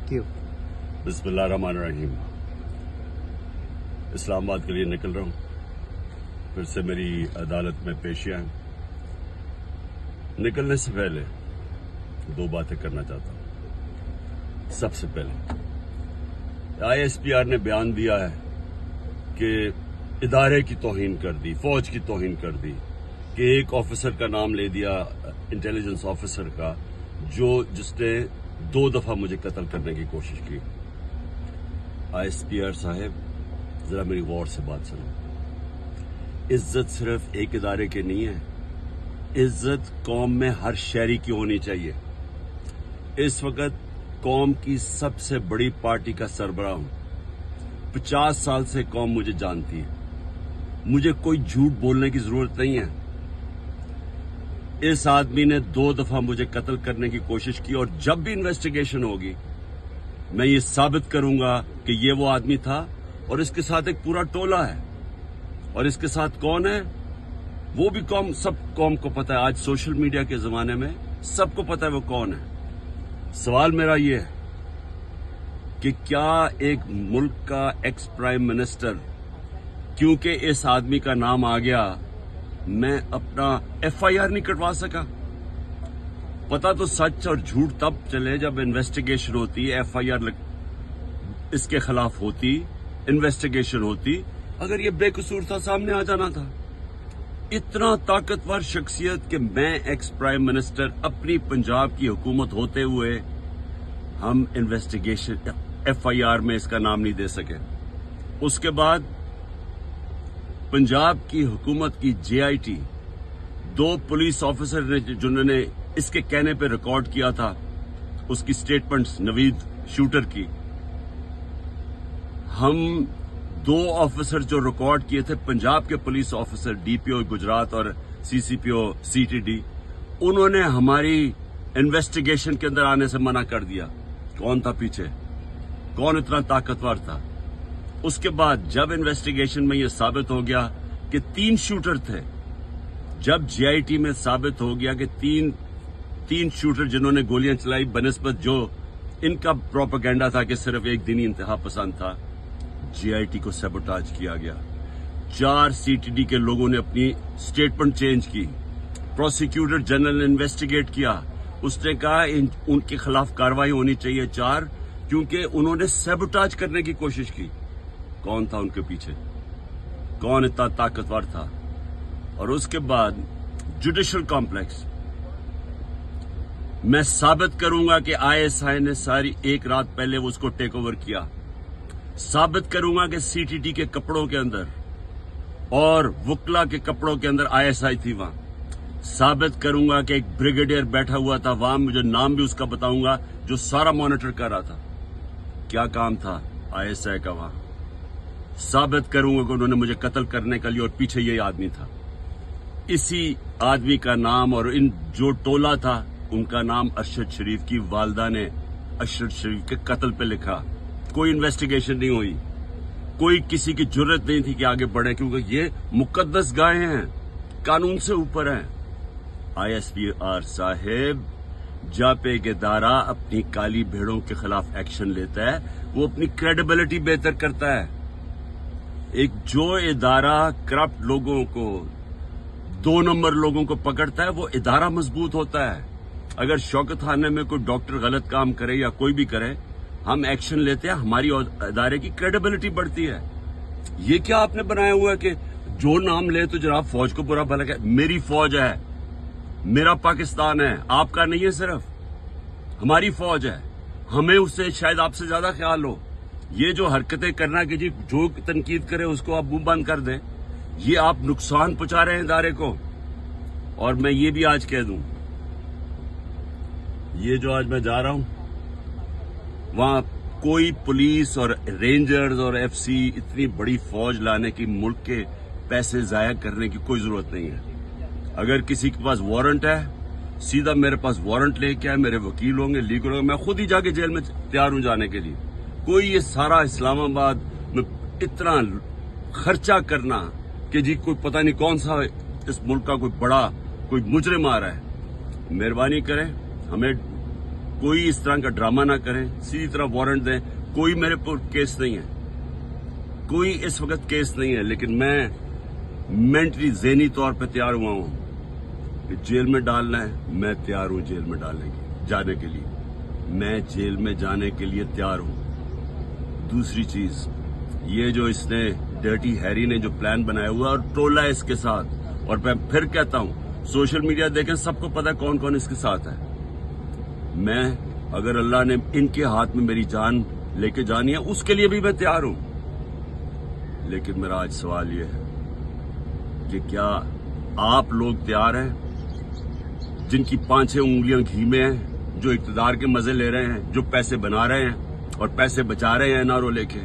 Thank you. बिस्मिल्लाहिर्रहमानिर्रहीम। इस्लामाबाद के लिए निकल रहा हूँ, फिर से मेरी अदालत में पेशियां हैं। निकलने से पहले दो बातें करना चाहता हूँ। सबसे पहले ISPR ने बयान दिया है कि इदारे की तौहीन कर दी, फौज की तौहीन कर दी, कि एक ऑफिसर का नाम ले दिया, इंटेलिजेंस ऑफिसर का, जिसने 2 दफा मुझे कत्ल करने की कोशिश की। ISPR साहब, जरा मेरी गौर से बात सुनो। इज्जत सिर्फ एक इदारे की नहीं है, इज्जत कौम में हर शहरी की होनी चाहिए। इस वक्त कौम की सबसे बड़ी पार्टी का सरबराह हूं। 50 साल से कौम मुझे जानती है, मुझे कोई झूठ बोलने की जरूरत नहीं है। इस आदमी ने 2 दफा मुझे कत्ल करने की कोशिश की, और जब भी इन्वेस्टिगेशन होगी मैं ये साबित करूंगा कि ये वो आदमी था, और इसके साथ एक पूरा टोला है। और इसके साथ कौन है वो भी सब कौम को पता है। आज सोशल मीडिया के जमाने में सबको पता है वो कौन है। सवाल मेरा ये है कि क्या एक मुल्क का एक्स प्राइम मिनिस्टर, क्योंकि इस आदमी का नाम आ गया, मैं अपना FIR नहीं कटवा सका? पता तो सच और झूठ तब चले जब इन्वेस्टिगेशन होती है, FIR इसके खिलाफ होती, इन्वेस्टिगेशन होती। अगर ये बेकसूर था, सामने आ जाना था। इतना ताकतवर शख्सियत कि मैं एक्स प्राइम मिनिस्टर, अपनी पंजाब की हुकूमत होते हुए हम इन्वेस्टिगेशन FIR में इसका नाम नहीं दे सके। उसके बाद पंजाब की हुकूमत की JIT, 2 पुलिस ऑफिसर ने जिन्होंने इसके कहने पे रिकॉर्ड किया था उसकी स्टेटमेंट्स, नवीद शूटर की, हम 2 ऑफिसर जो रिकॉर्ड किए थे, पंजाब के पुलिस ऑफिसर DPO गुजरात और CCPO CTD, उन्होंने हमारी इन्वेस्टिगेशन के अंदर आने से मना कर दिया। कौन था पीछे? कौन इतना ताकतवर था? उसके बाद जब इन्वेस्टिगेशन में यह साबित हो गया कि 3 शूटर थे, जब JIT में साबित हो गया कि तीन शूटर जिन्होंने गोलियां चलाई, बनिस्बत जो इनका प्रोपेगेंडा था कि सिर्फ एक दिनी इंतहा पसंद था, JIT को सैबोटाज किया गया। 4 CTD के लोगों ने अपनी स्टेटमेंट चेंज की। प्रोसिक्यूटर जनरल ने इन्वेस्टिगेट किया, उसने कहा उनके खिलाफ कार्रवाई होनी चाहिए 4, क्योंकि उन्होंने सैबोटाज करने की कोशिश की। कौन था उनके पीछे? कौन इतना ताकतवर था? और उसके बाद जुडिशल कॉम्प्लेक्स, मैं साबित करूंगा कि ISI ने सारी एक रात पहले उसको टेक ओवर किया। साबित करूंगा कि CTD के कपड़ों के अंदर और वुकला के कपड़ों के अंदर ISI थी वहां। साबित करूंगा कि एक ब्रिगेडियर बैठा हुआ था वहां, मुझे नाम भी उसका बताऊंगा, जो सारा मॉनिटर कर रहा था। क्या काम था ISI का वहां? साबित करूंगा कि उन्होंने मुझे कत्ल करने के लिए, और पीछे यही आदमी था। इसी आदमी का नाम और इन जो टोला था उनका नाम अरशद शरीफ की वालदा ने अरशद शरीफ के कत्ल पे लिखा। कोई इन्वेस्टिगेशन नहीं हुई, कोई किसी की जुर्रत नहीं थी कि आगे बढ़े, क्योंकि ये मुकद्दस गायें हैं, कानून से ऊपर हैं। ISPR साहेब, जब एक इदारा अपनी काली भेड़ों के खिलाफ एक्शन लेता है, वो अपनी क्रेडिबिलिटी बेहतर करता है। एक जो इदारा करप्ट लोगों को, 2 नंबर लोगों को पकड़ता है, वो इदारा मजबूत होता है। अगर शौकत खाने में कोई डॉक्टर गलत काम करे या कोई भी करे, हम एक्शन लेते हैं, हमारी इदारे की क्रेडिबिलिटी बढ़ती है। ये क्या आपने बनाया हुआ है कि जो नाम ले तो जनाब फौज को बुरा भला कहे? मेरी फौज है, मेरा पाकिस्तान है, आपका नहीं है, सिर्फ हमारी फौज है। हमें उससे शायद आपसे ज्यादा ख्याल हो। ये जो हरकतें करना कि जी जो तनकीद करे उसको आप मुंह बंद कर दें, ये आप नुकसान पहुंचा रहे हैं इदारे को। और मैं ये भी आज कह दूं, ये जो आज मैं जा रहा हूं, वहां कोई पुलिस और रेंजर्स और FC इतनी बड़ी फौज लाने की, मुल्क के पैसे जाया करने की कोई जरूरत नहीं है। अगर किसी के पास वारंट है, सीधा मेरे पास वारंट लेके आए, मेरे वकील होंगे, लीगल होंगे, मैं खुद ही जाके जेल में तैयार हूं जाने के लिए। कोई ये सारा इस्लामाबाद में इतना खर्चा करना कि जी कोई पता नहीं कौन सा इस मुल्क का कोई बड़ा कोई मुजरिम आ रहा है, मेहरबानी करें, हमें कोई इस तरह का ड्रामा ना करें, सीधी तरह वारंट दें। कोई मेरे पर केस नहीं है, कोई इस वक्त केस नहीं है, लेकिन मैं मेंटली ज़हनी तौर पे तैयार हुआ हूं कि जेल में डालना है, मैं तैयार हूं जेल में जाने के लिए, मैं जेल में जाने के लिए तैयार हूं। दूसरी चीज, ये जो इसने डर्टी हैरी ने जो प्लान बनाया हुआ और टोला है इसके साथ, और मैं फिर कहता हूं सोशल मीडिया देखें, सबको पता है कौन कौन इसके साथ है। मैं, अगर अल्लाह ने इनके हाथ में मेरी जान लेके जानी है, उसके लिए भी मैं तैयार हूं। लेकिन मेरा आज सवाल यह है कि क्या आप लोग तैयार हैं, जिनकी 5-6 उंगलियां घी में हैं, जो इक्तदार के मजे ले रहे हैं, जो पैसे बना रहे हैं और पैसे बचा रहे हैं एनआरओ लेके,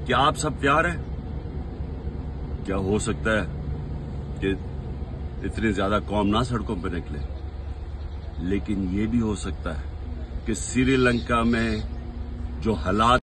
क्या आप सब तैयार हैं? क्या हो सकता है कि इतनी ज्यादा कौम ना सड़कों पर निकले, लेकिन ये भी हो सकता है कि श्रीलंका में जो हालात